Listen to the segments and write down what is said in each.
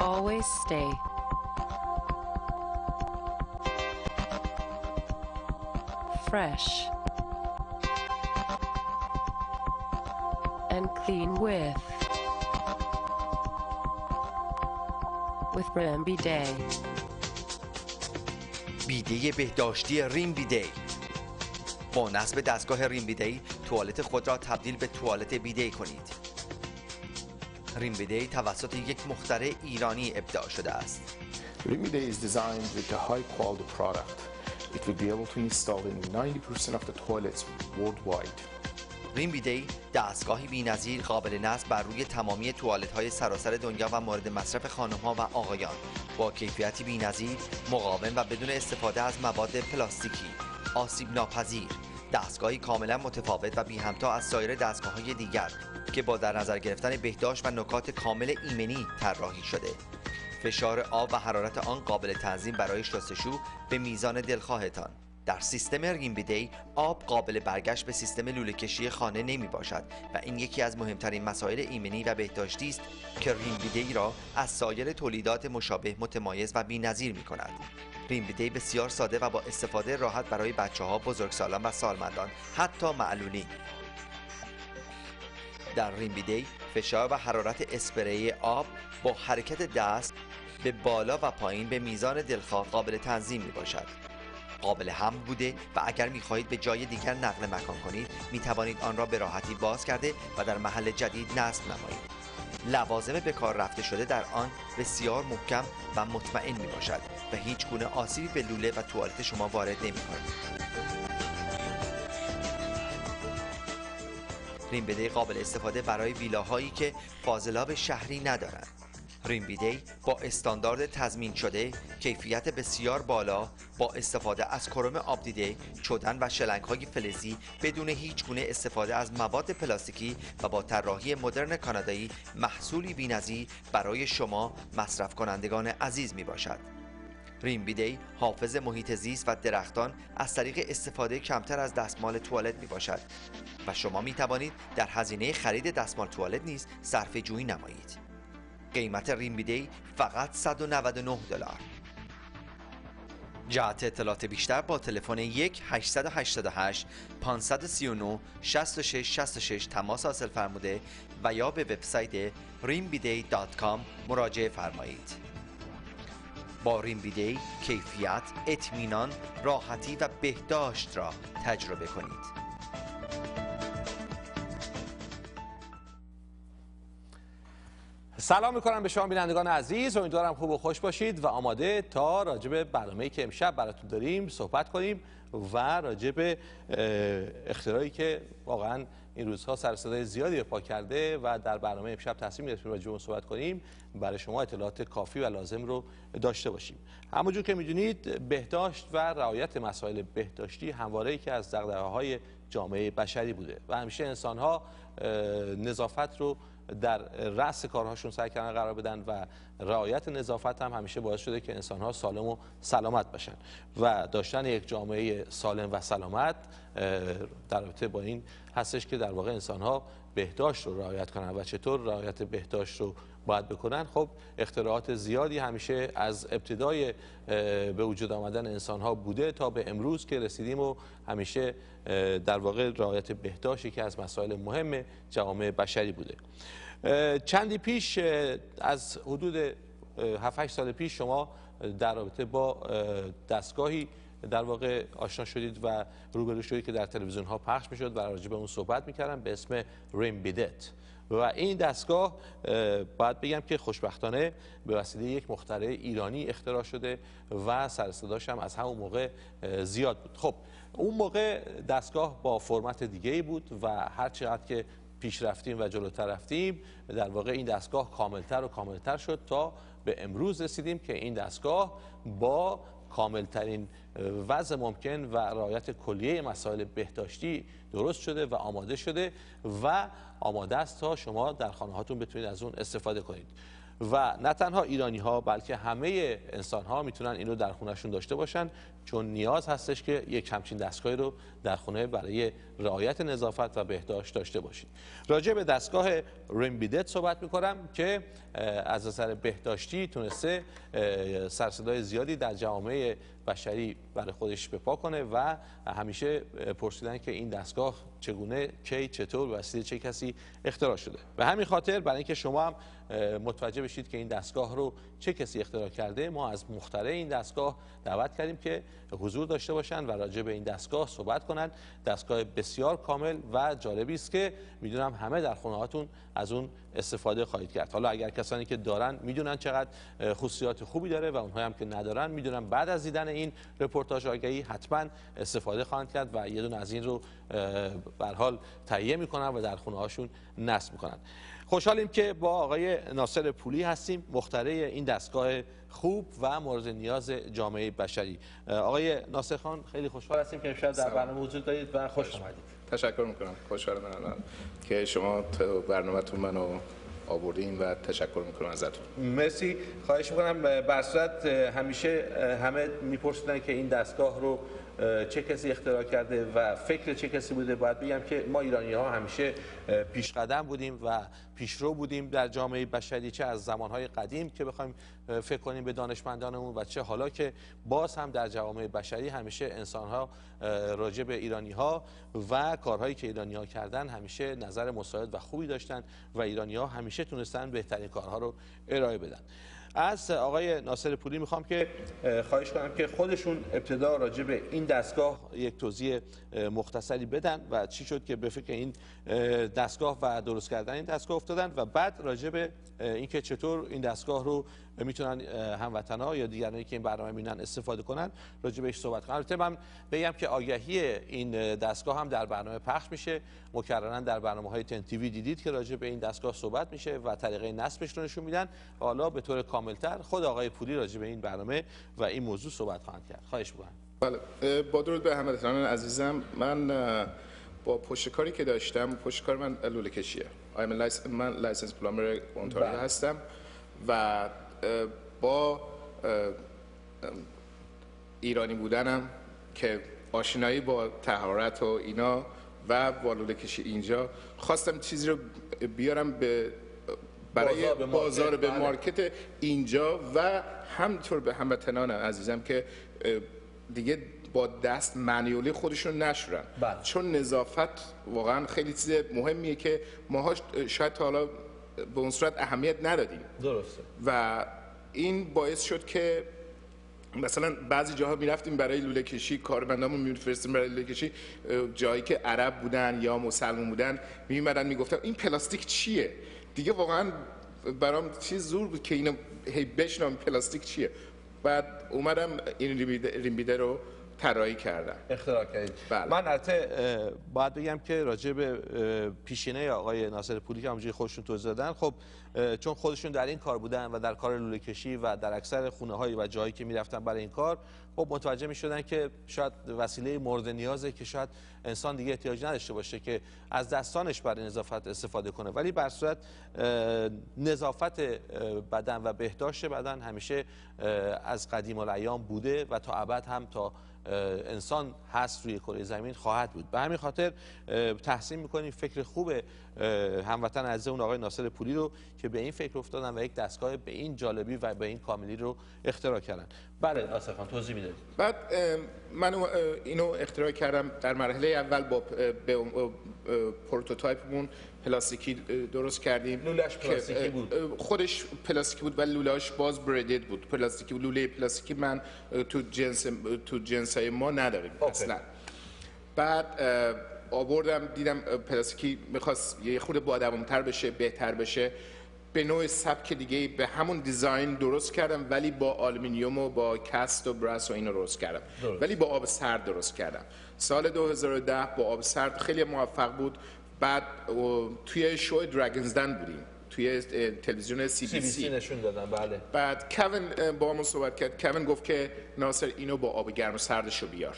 Always stay fresh and clean with Rim Bidet. بیده بهداشتی ریم بیدی. با نصب دستگاه ریم بیدی توالت خود را تبدیل به توالت بیدی کنید. ریم بیدی توسط یک مخترع ایرانی ابداع شده است. Rim Bidet is designed with a high quality product. It will be able to install in 90% of the toilets worldwide. ریم بیدی دستگاهی بی‌نظیر قابل نصب بر روی تمامی توالت‌های سراسر دنیا و مورد مصرف خانم‌ها و آقایان با کیفیتی بی‌نظیر، مقاوم و بدون استفاده از مواد پلاستیکی، آسیب ناپذیر، دستگاهی کاملا متفاوت و بی همتا از سایر دستگاه‌های دیگر که با در نظر گرفتن بهداشت و نکات کامل ایمنی طراحی شده. فشار آب و حرارت آن قابل تنظیم برای شستشو به میزان دلخواهتان. در سیستم ریم بیدی آب قابل برگشت به سیستم لوله کشی خانه نمی باشد و این یکی از مهمترین مسائل ایمنی و بهداشتی است که ریم بیدی را از سایر تولیدات مشابه متمایز و بی‌نظیر می کند. ریم بیدی بسیار ساده و با استفاده راحت برای بچه‌ها، بزرگسالان و سالمندان، حتی معلولین. در ریم بیدی فشار و حرارت اسپری آب با حرکت دست به بالا و پایین به میزان دلخواه قابل تنظیم می باشد. قابل حمل بوده و اگر می‌خواهید به جای دیگر نقل مکان کنید می‌توانید آن را به راحتی باز کرده و در محل جدید نصب نمایید. لوازم به کار رفته شده در آن بسیار محکم و مطمئن میباشد و هیچ گونه آسیبی به لوله و توالت شما وارد نمی‌کند. ریم بیدی قابل استفاده برای ویلاهایی که فاضلاب شهری ندارند. ریم بیدی با استاندارد تضمین شده، کیفیت بسیار بالا، با استفاده از کرم آب دیده، چدن و شلنگ‌های فلزی بدون هیچ گونه استفاده از مواد پلاستیکی و با طراحی مدرن کانادایی محصولی بی‌نظیر برای شما مصرف کنندگان عزیز می باشد. ریم بیدی حافظ محیط زیست و درختان از طریق استفاده کمتر از دستمال توالت می باشد و شما می توانید در هزینه خرید دستمال توالت نیز صرفه جویی نمایید. قیمت ریم بیدی فقط $199. جهت اطلاعات بیشتر با تلفن 1-888-539-6666 تماس حاصل فرموده و یا به وبسایت rimbidey.com مراجعه فرمایید. با ریم بیدی کیفیت، اطمینان، راحتی و بهداشت را تجربه کنید. سلام میکنم به شما بینندگان عزیز، امیدوارم خوب و خوش باشید و آماده تا راجع به برنامه‌ای که امشب براتون داریم صحبت کنیم و راجع به اختراعی که واقعا این روزها سر صدای زیادی به پا کرده و در برنامه امشب تصمیم گرفتیم راجع به اون صحبت کنیم برای شما اطلاعات کافی و لازم رو داشته باشیم. همونجور که میدونید بهداشت و رعایت مسائل بهداشتی همواره یکی از دغدغه‌های جامعه بشری بوده و همیشه انسان‌ها نظافت رو در رأس کارهاشون سعی کردن قرار بدن و رعایت نظافت هم همیشه باعث شده که انسان‌ها سالم و سلامت باشن و داشتن یک جامعه سالم و سلامت در رابطه با این هستش که در واقع انسان‌ها بهداشت رو رعایت کنن و چطور رعایت بهداشت رو باید بکنن. خب اختراعات زیادی همیشه از ابتدای به وجود آمدن انسان‌ها بوده تا به امروز که رسیدیم و همیشه در واقع رعایت بهداشت یکی از مسائل مهم جوامع بشری بوده. چندی پیش از حدود 7-8 سال پیش شما در رابطه با دستگاهی در واقع آشنا شدید و روبرو شدید که در تلویزیون ها پخش میشد و راجع به اون صحبت میکردم به اسم ریم بیدت و این دستگاه باید بگم که خوشبختانه به وسیله یک مخترع ایرانی اختراع شده و سر صداش هم از همون موقع زیاد بود. خب اون موقع دستگاه با فرمت دیگه‌ای بود و هر چقدر که پیش رفتیم و جلوتر رفتیم در واقع این دستگاه کاملتر و کاملتر شد تا به امروز رسیدیم که این دستگاه با کاملترین وضع ممکن و رعایت کلیه مسائل بهداشتی درست شده و آماده شده و آماده است تا شما در خانه هاتون بتونید از اون استفاده کنید و نه تنها ایرانی ها بلکه همه انسان ها میتونن این رو در خونهشون داشته باشن، چون نیاز هستش که یک همچین دستگاهی رو در خونه برای رعایت نظافت و بهداشت داشته باشید. راجع به دستگاه رمبیدت صحبت میکنم که از نظر بهداشتی تونسته سر صدای زیادی در جامعه بشری برای خودش به پا کنه و همیشه پرسیدن که این دستگاه چگونه، کی، چطور، به وسیله چه کسی اختراع شده. به همین خاطر برای اینکه شما هم متوجه بشید که این دستگاه رو چه کسی اختراع کرده، ما از مخترع این دستگاه دعوت کردیم که حضور داشته باشن و راجع به این دستگاه صحبت کنن. دستگاه بسیار کامل و جالبی است که میدونم همه در خونه هاتون از اون استفاده خواهید کرد. حالا اگر کسانی که دارن میدونن چقدر خصوصیات خوبی داره و اونهایی هم که ندارن میدونن بعد از دیدن این رپورتاژ آگهی حتما استفاده خواهند کرد و یه دونه از این رو به هر حال تهیه میکنن و در خونه هاشون نصب میکنن. خوشحالیم که با آقای ناصر پولی هستیم، مخترع این دستگاه خوب و مورد نیاز جامعه بشری. آقای ناصر خان، خیلی خوشحال هستیم که امشب در برنامه وجود دارید و خوش آمدید. تشکر میکنم، خوشحالم که شما تو برنامه‌تون منو آوردین و تشکر میکنم ازتون. مرسی. خواهش میکنم. بر صورت همیشه همه میپرسیدن که این دستگاه رو چه کسی اختراع کرده و فکر چه کسی بوده. باید بگم که ما ایرانی ها همیشه پیش قدم بودیم و پیشرو بودیم در جامعه بشری، چه از زمانهای قدیم که بخوایم فکر کنیم به دانشمندانمون و چه حالا که باز هم در جوامع بشری همیشه انسان‌ها راجع به ایرانی‌ها و کارهایی که ایرانی‌ها کردن همیشه نظر مساعد و خوبی داشتن و ایرانی‌ها همیشه تونستن بهترین کارها رو ارائه بدن. از آقای ناصر پولی میخوام که خواهش کنم که خودشون ابتدا راجع به این دستگاه یک توضیح مختصری بدن و چی شد که به فکر این دستگاه و درست کردن این دستگاه افتادن و بعد راجع به اینکه چطور این دستگاه رو میتونن هموطن‌ها یا دیگرانی که این برنامه میبینن استفاده کنن راجع بهش صحبت کنن. البته من بگم که آگهی این دستگاه هم در برنامه پخش میشه، مکرراً در برنامه‌های تن تیوی دیدید که راجع به این دستگاه صحبت میشه و طریقه نصبش رو نشون میدن. حالا به طور کاملتر خود آقای پولی راجع به این برنامه و این موضوع صحبت خواهند کرد. خواهش می‌کنم. بله، با درود به هموطنان عزیزم. من با پشتکاری که داشتم، پشتکار من لوله کشیه. من لایسنس پلامبر اونتاریو هستم و با ایرانی بودنم که آشنایی با طهارت و اینا و با لوله کشی اینجا خواستم چیزی رو بیارم برای بازار به مارکت اینجا و همینطور به هموطنان عزیزم که دیگه با دست مانیولی خودشون نشورن. چون نظافت واقعا خیلی چیز مهمیه که ماها شاید تا حالا به اون صورت اهمیت ندادیم. درسته. و این باعث شد که مثلا بعضی جاها میرفتیم برای لوله کشی، کارمندامون میفرستیم برای لوله کشی، جایی که عرب بودن یا مسلمان بودن میومدن میگفتن این پلاستیک چیه؟ دیگه واقعا برام چیز زور بود که اینو بشنم پلاستیک چیه. بعد اومدم این ریمبیده رو طراحی کردم، اختراع کردید. بله. من البته باید بگم که راجع به پیشینه آقای ناصر پولی که همونجوری خودشون توضیح دادن، خب چون خودشون در این کار بودن و در کار لوله کشی و در اکثر خونه‌های و جایی که میرفتن برای این کار، خب متوجه می‌شدن که شاید وسیله مورد نیازه که شاید انسان دیگه احتیاج نداشته باشه که از دستانش برای نظافت استفاده کنه، ولی بر صورت نظافت بدن و بهداشت بدن همیشه از قدیم الایام بوده و تا ابد هم تا انسان هست روی کره زمین خواهد بود. به همین خاطر تحسین میکنیم فکر خوب هموطن عزیز اون آقای ناصر پولی رو که به این فکر افتادن و یک دستگاه به این جالبی و به این کاملی رو اختراع کردن. بله ناصر خان توضیح میدید. بعد من اینو اختراع کردم. در مرحله اول با پروتوتایپمون پلاستیکی درست کردیم. لوله‌اش پلاستیکی بود. خودش پلاستیکی بود ولی لوله‌اش باز بریدد بود. پلاستیکی، لوله پلاستیکی من تو جنسای ما نداریم اصلا. بعد آوردم دیدم پلاستیکی میخواست یه خورده بادام‌تر بشه، بهتر بشه، به نوع سبک دیگه به همون دیزاین درست کردم ولی با آلومینیوم و با کست و براس و اینو درست کردم. ولی با آب سرد درست کردم. سال 2010 با آب سرد خیلی موفق بود. بعد توی شو دراگونز دن بودیم، توی تلویزیون CBC نشون دادن. بله. بعد کوین با ما صحبت کرد. کوین گفت که ناصر اینو با آب گرم و سردشو بیار،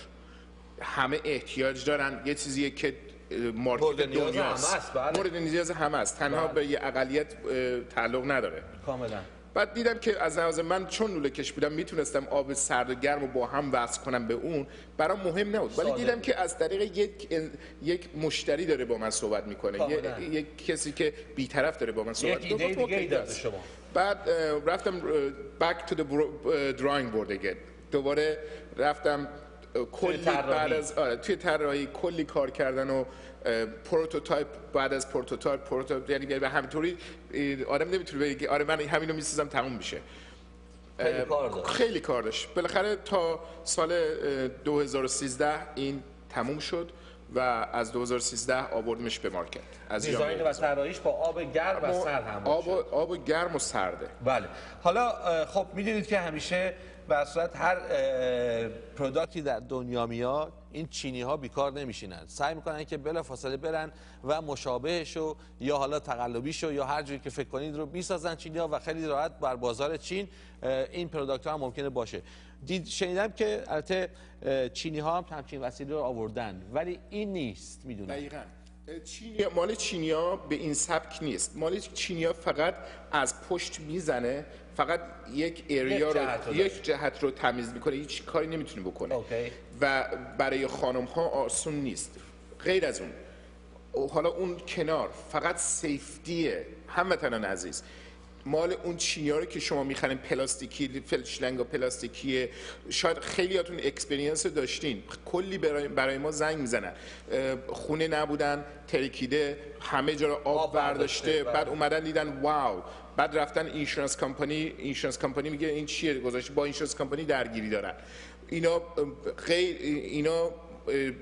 همه احتیاج دارن، یه چیزیه که مارکت دنیاست، مورد نیاز همه است، تنها به یه اقلیت تعلق نداره. کاملا. بعد دیدم که از لحاظ من چون لوله کش بودم میتونستم آب سرد و گرم رو با هم وصل کنم به اون، برام مهم نبود. ولی دیدم که از طریق یک مشتری داره با من صحبت میکنه، یک کسی که بی‌طرف داره با من صحبت میکنه. یک ایده دیگه داره شما. بعد رفتم back to the drawing board again. دوباره رفتم کلی بعد از توی طراحی کلی کار کردن و پروتوتایپ بعد از پروتوتایپ یعنی به همینطوری آدم نمیتونه بگه آره من همینو میسازم تموم میشه. خیلی کار داشت. بالاخره تا سال 2013 این تموم شد و از 2013 آوردیمش به مارکت. از دیزاین و طراحیش با آب گرم و سرد هم آب گرم و سرده. بله. حالا خب میدونید که همیشه به صورت هر پروداکتی در دنیا میاد این چینی ها بیکار نمیشینن، سعی میکنن که بلافاصله برن و مشابهشو یا حالا تقلبیشو یا هر جوری که فکر کنید رو میسازن چینی ها و خیلی راحت بر بازار چین این پروداکت ها هم ممکنه باشه. شنیدم که البته چینی ها هم همچین وسیله رو آوردن ولی این نیست. میدونم دقیقاً مال چینیا به این سبک نیست. مال چینیا فقط از پشت میزنه، فقط یک ایریا رو یک جهت رو تمیز میکنه، هیچ کاری نمیتونه بکنه. و برای خانم ها آسون نیست. غیر از اون حالا اون کنار فقط سیفتیه. هموطنان عزیز، مال اون چینی‌ها رو که شما می‌خرین پلاستیکی، فلشلنگ و پلاستیکیه، شاید خیلیاتون اکسپریانس داشتین، کلی برای ما زنگ میزنن، خونه نبودن، ترکیده، همه جا رو آب برداشته، بعد اومدن دیدن واو، بعد رفتن اینشورنس کمپانی میگه این چیه، گذاشته با اینشورنس کمپانی درگیری دارن. اینا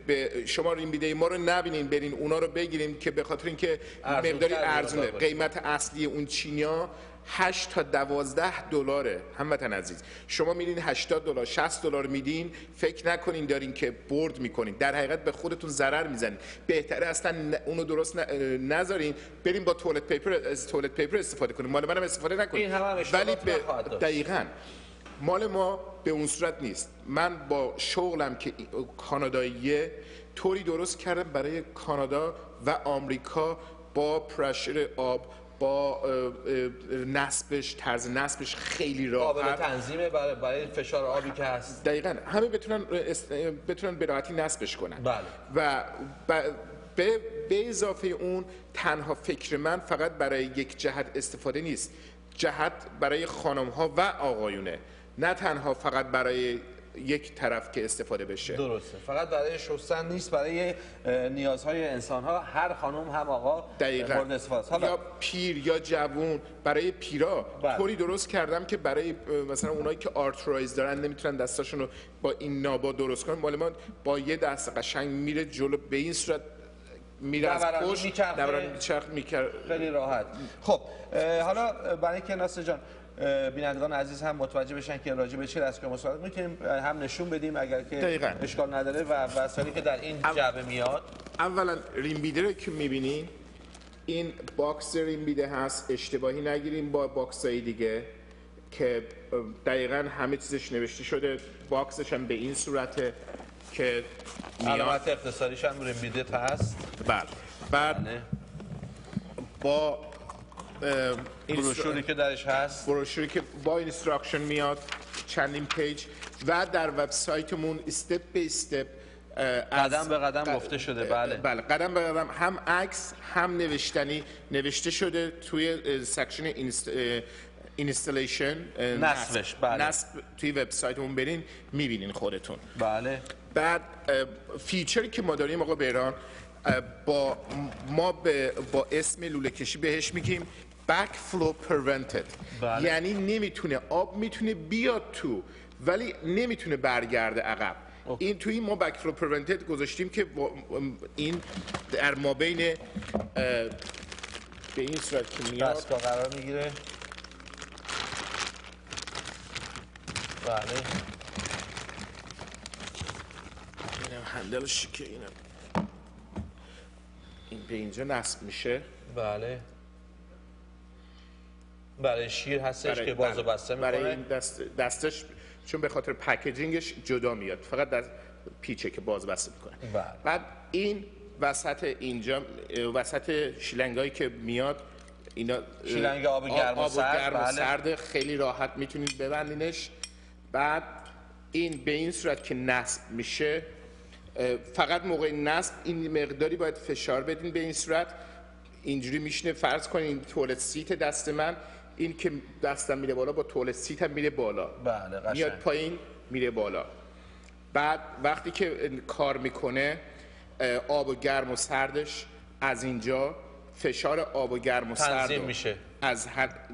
به شما ریمبیده ما رو نبینین، برین اونا رو بگیرین که به خاطر اینکه مقداری ارزونه. قیمت اصلی اون چینیا 8 تا 12 دلاره. هموطن عزیز، شما میرین 80 دلار 60 دلار میدین، فکر نکنین دارین که برد میکنین، در حقیقت به خودتون ضرر میزنین. بهتره اصلا اونو درست نذارین، بریم با توالت پیپر استفاده کنیم. مال منم استفاده نکنین. ولی دقیقاً مال ما به اون صورت نیست. من با شغلم که کاناداییه طوری درست کردم برای کانادا و آمریکا، با پرشر آب، با نصبش، طرز نصبش خیلی راحت، قابل تنظیمه برای فشار آبی که هست. دقیقاً همه بتونن به راحتی نصبش کنن. بله. و به اضافه اون تنها فکر من فقط برای یک جهت استفاده نیست، جهت برای خانم ها و آقایونه، نه تنها فقط برای یک طرف که استفاده بشه. درسته، فقط برای شستن نیست، برای نیازهای انسان ها، هر خانم هم آقا مورد استفاده. یا پیر یا جوون. برای پیرا طوری درست کردم که برای مثلا اونایی که آرترایز دارن نمیتونن دستاشون رو با این نابا درست کنن، مال ما با یه دست قشنگ میره جلو، به این صورت میره از پشت میچرخ خیلی راحت. خب حالا برای که ناصر جان بینندگان عزیز هم متوجه بشن که راجع به چه دستگاه صحبت می‌کنیم، هم نشون بدیم اگر که اشکال نداره و وسایلی که در این جعبه میاد. اولا ریمبیده رو که می‌بینین، این باکس ریمبیده هست، اشتباهی نگیریم با باکس‌های دیگه که دقیقاً همه چیزش نوشته شده. باکسش هم به این صورته که علامت اختصاریش هم ریمبیده هست. بله. بعد با بروشوری که درش هست، بروشوری که با اینستراکشن میاد، چندین پیج، و در وبسایتمون استپ به استپ قدم به قدم گفته شده. بله قدم به قدم، هم عکس هم نوشته شده توی سکشن اینستالیشن، نصبش. بله. نصب توی وبسایتمون برین میبینین خودتون. بله. بعد فیچری که ما داریم آقا بیران، با اسم لوله کشی بهش میگیم backflow prevented. بله. یعنی نمیتونه آب میتونه بیاد تو ولی نمیتونه برگرده عقب. این توی ما backflow prevented گذاشتیم که این در مابین به این صورت که میاد دستگاه قرار میگیره. بله. اینم هندلش که این به اینجا نصب میشه. بله. برای شیر هستش که باز و بسته میکنه. برای این دستش چون به خاطر پکیجینگش جدا میاد، فقط در پیچه که باز بسته میکنه. بله. بعد این وسط اینجا، وسط شیلنگایی که میاد، اینا شیلنگ آب گرم و سرد، بله. سرد خیلی راحت میتونید ببندینش. بعد این به این صورت که نصب میشه، فقط موقع نصب این مقداری باید فشار بدین به این صورت. اینجوری میشینه. فرض کنین این توالت سیت دست من، این که دستم میره بالا با توالت سیت هم میره بالا. بله قشنگ. میاد پایین میره بالا. بعد وقتی که کار میکنه آب گرم و سردش از اینجا، فشار آب و گرم و سرد تنظیم میشه از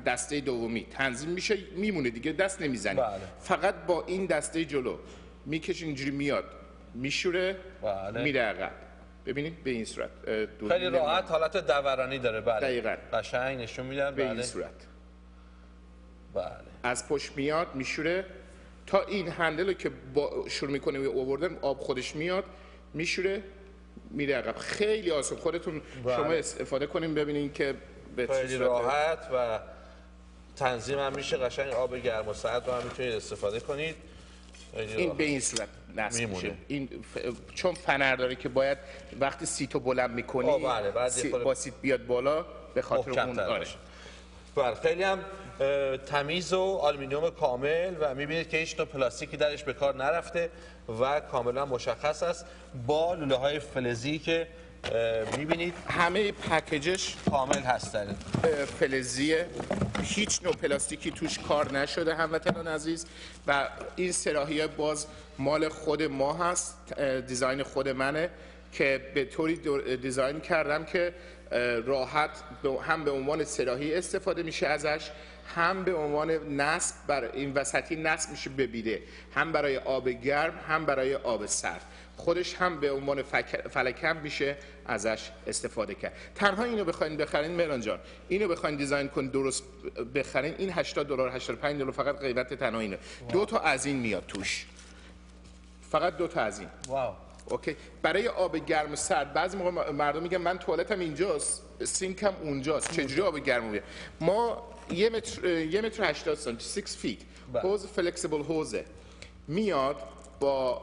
دسته دومی تنظیم میشه، میمونه دیگه، دست نمیزنی. بله. فقط با این دسته جلو میکشین، اینجوری میاد میشوره. بله. میره عقب. ببینید به این صورت خیلی راحت حالت دورانی داره. بله دقیقاً قشنگ نشون میدن. به بله. این صورت بله. از پشت میاد میشوره تا این هندل که شروع میکنه اووردن، آب خودش میاد میشوره میره عقب. خیلی آسان. خودتون شما استفاده کنین ببینین که به خیلی راحت و تنظیم هم میشه قشنگ. آب گرم و سرد رو هم میتونید استفاده کنید. این به این صورت نصب میشه. این چون فنر داره که باید وقتی سیتو بلند میکنی با سیت بیاد بالا، به خاطر اون. بله خیلی هم تمیز و آلومینیوم کامل و میبینید که هیچ نوع پلاستیکی درش به کار نرفته و کاملا مشخص است با لوله های فلزی که میبینید همه پکیجش کامل هستن. فلزیه، هیچ نوع پلاستیکی توش کار نشده هموطنان عزیز. و این سراحی باز مال خود ما هست، دیزاین خود منه که به طوری دیزاین کردم که راحت هم به عنوان سراحی استفاده میشه ازش، هم به عنوان نصب برای این وسطی نصب میشه ببیده، هم برای آب گرم هم برای آب سرد. خودش هم به عنوان فلکم میشه ازش استفاده کرد. تنها اینو بخواید بخرین مهران جان، اینو بخواید دیزاین کنید درست بخرین، این $80 $85 فقط قیمت تنها اینه. دو تا از این میاد توش، فقط دو تا از این. واو. اوکی. برای آب گرم و سرد بعضی موقع مردم میگن من توالتم اینجاست، سینکم اونجاست، چجوری آب گرم میاد؟ ما 1 متر 80 سانتی 6 فیت حوض فلکسیبل حوزه میاد با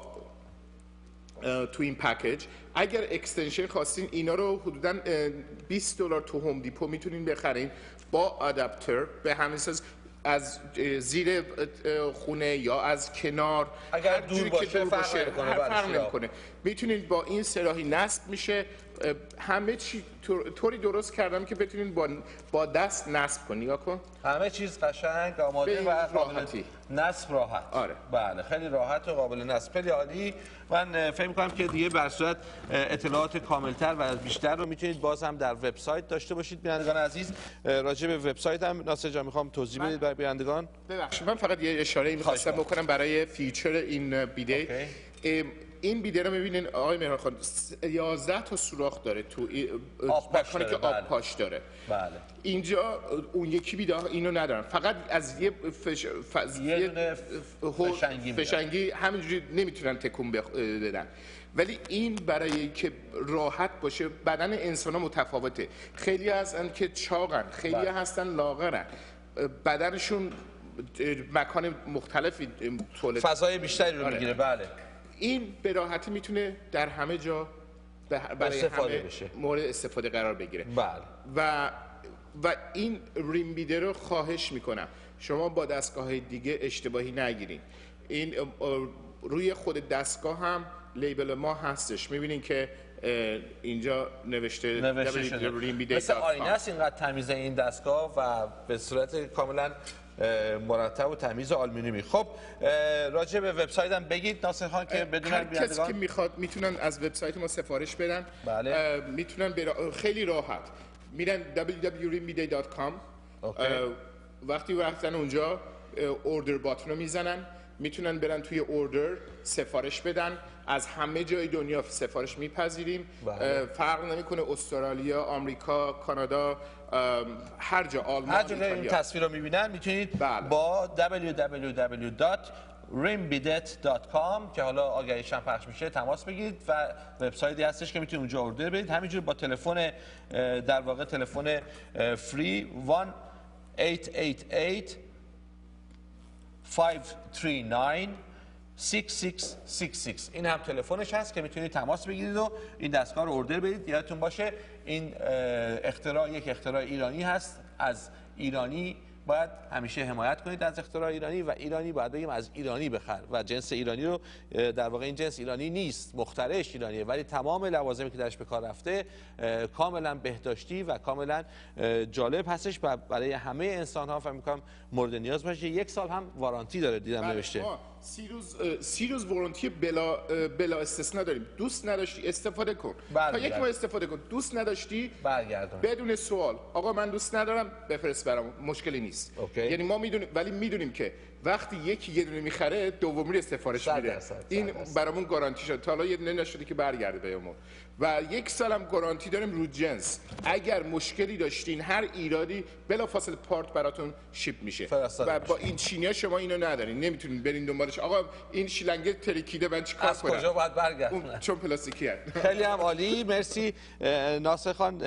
تو این پکیج. اگر اکستنشن خواستین اینا رو حدوداً $20 تو هوم دیپو میتونین بخرین با آداپتر، به همین اساس از زیر خونه یا از کنار، اگر دور باشه فرق نمیکنه. میتونید با این سراحی نصب میشه. همه چی طوری درست کردم که بتونین با دست نصب کنی. نگاه کن، همه چیز قشنگ آماده و راحتی نصب راحت. آره. بله خیلی راحت و قابل نصب. خیلی عالی. من فکر می‌کنم که دیگه بر صورت اطلاعات کاملتر و بیشتر رو میتونید باز هم در وبسایت داشته باشید. بینندگان عزیز راجع به وبسایت هم ناصر جان میخوام توضیح بدید برای بینندگان. ببخشید من فقط یه اشاره می‌خواستم بکنم برای فیچر این بیده. این بیده رو می‌بینین آقای مهران خان 11 تا سوراخ داره تو مکانی که آب پاش داره. بله. اینجا اون یکی بیده اینو ندارن، فقط از یه فشنگی همینجوری نمیتونن تکون بدن. ولی این برای که راحت باشه، بدن انسان متفاوته. خیلی هستن که چاقن، خیلی هستن لاغرن، بدنشون مکان مختلفی تولید فضای بیشتری رو میگیره. بله. این به راحتی میتونه در همه جا برای همه مورد استفاده قرار بگیره. بله. و این ریم بیده رو خواهش میکنم شما با دستگاه دیگه اشتباهی نگیرین. این روی خود دستگاه هم لیبل ما هستش، میبینین که اینجا نوشته مثل آینه است اینقدر تمیز این دستگاه و به صورت کاملا مرتب و تمیز آلومینیومی. خب راجع به وبسایت هم بگید ناصر خان که بدونن بینندگان. کسی که میخواد میتونن از وبسایت ما سفارش بدن. بله. میتونن خیلی راحت میرن www.rimbiday.com. وقتی رفتن اونجا اوردر باتن رو میزنن، میتونن برن توی اوردر سفارش بدن. از همه جای دنیا سفارش میپذیریم. فرق نمیکنه استرالیا، آمریکا، کانادا، هر جا، آلمان، هر جا این تصویر رو میبینن میتونید با www.rimbidet.com که حالا آگهیش هم پخش میشه تماس بگیرید و وبسایتی هستش که میتونید اونجا اوردر بدید. همینجور با تلفن در واقع تلفن فری 1-888-539 6666. این هم تلفنش هست که میتونید تماس بگیرید و این دستگاه رو اوردر بدید. یادتون باشه این اختراع یک اختراع ایرانی هست. از ایرانی باید همیشه حمایت کنید از اختراع ایرانی، و ایرانی باید بگیم از ایرانی بخر، و جنس ایرانی رو در واقع این جنس ایرانی نیست، مخترعش ایرانیه، ولی تمام لوازمی که درش به کار رفته کاملا بهداشتی و کاملا جالب هستش و برای همه انسان ها فکر می‌کنم مورد نیاز باشه. 1 سال هم وارانتی داره دیدم نوشته. 30 روز وارانتی بلا استثنا داریم. دوست نداشتی استفاده کن، تا 1 ماه استفاده کن. دوست نداشتی برگردون بدون سوال. آقا من دوست ندارم بفرست برام، مشکلی نیست. یعنی ما میدونیم، ولی میدونیم که وقتی یکی یه دونه میخره دومی رو سفارش میده. این برامون گارانتی شد. تا حالا یه دونه نشده که برگرده بهمون. و 1 سال هم گارانتی داریم رو جنس. اگر مشکلی داشتین، هر ایرادی بلافاصله پارت براتون شیپ میشه. و با این چینی‌ها شما اینو ندارین، نمیتونین برین دنبالش. آقا این شیلنگه ترکیده، من چیکار کنم؟ از کجا باید برگردونم؟ چون پلاستیکی هست. خیلی هم عالی، مرسی ناصر خان.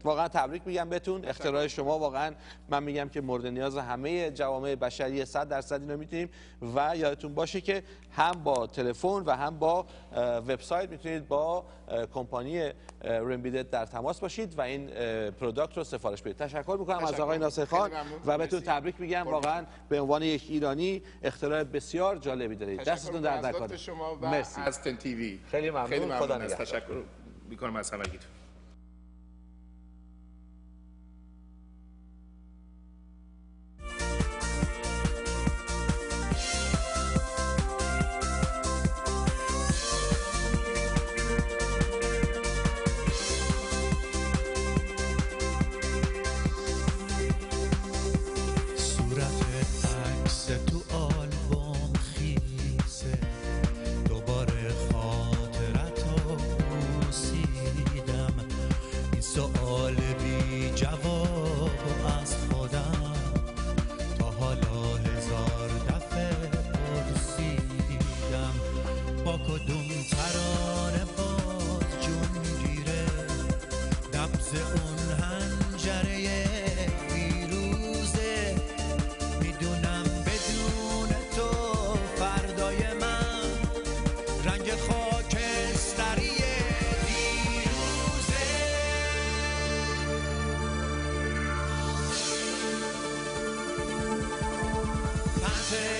واقعا تبریک میگم بهتون. اختراع شما واقعا من میگم که مورد نیاز همه جوامع بشری 100% اینو میتونیم. و یادتون باشه که هم با تلفن و هم با وبسایت میتونید با کمپانی رمبیدت در تماس باشید و این پروداکت رو سفارش بدید. تشکر میکنم از آقای ناصر خان و بهتون تبریک میگم. واقعا به عنوان یک ایرانی اختراع بسیار جالبی دارید. دستتون درد نکنه. مرسی. از تن تی وی خیلی ممنون. خدا نگهدار. تشکر میکنم از همگیتون.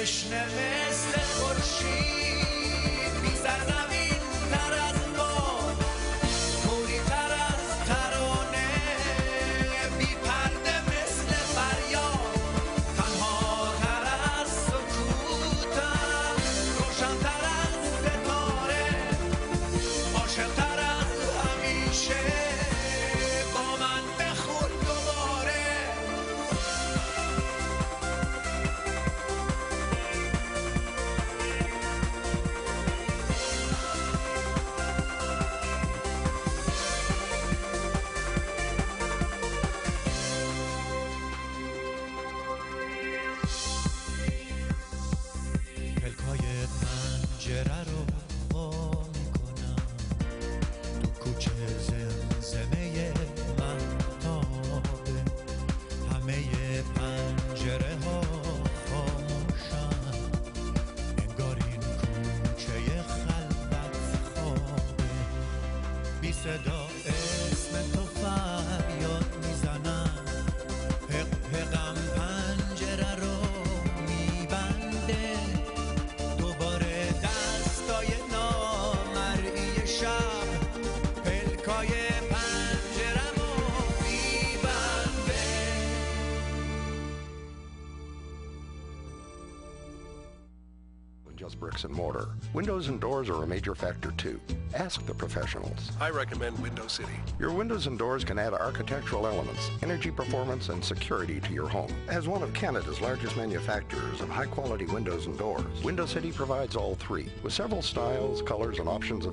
تشنه مثل خورشید بی سرزمین تر از باد، کوری تر از ترانه، بی پرده مثل فریاد، تنها تر از سکوتم، روشن تر از ستاره، عاشق تر از همیشه، با من بخون دوباره. پنجره رو وا میکنم، تو کوچه زمزمه مهتابه، همه پنجره ها خاموشن، انگار این کوچه خلوت خوابه، بی صدا اسم تو فریاد میزنم، حق حقم پنجره رو میبنده، دوباره دستای نامرئی شب پلکای پنجره‌مو میبنده. Just bricks and mortar. Windows and doors are a major factor too. Ask the professionals. I recommend Window City. Your windows and doors can add architectural elements, energy performance, and security to your home. As one of Canada's largest manufacturers of high-quality windows and doors, Window City provides all three, with several styles, colors, and options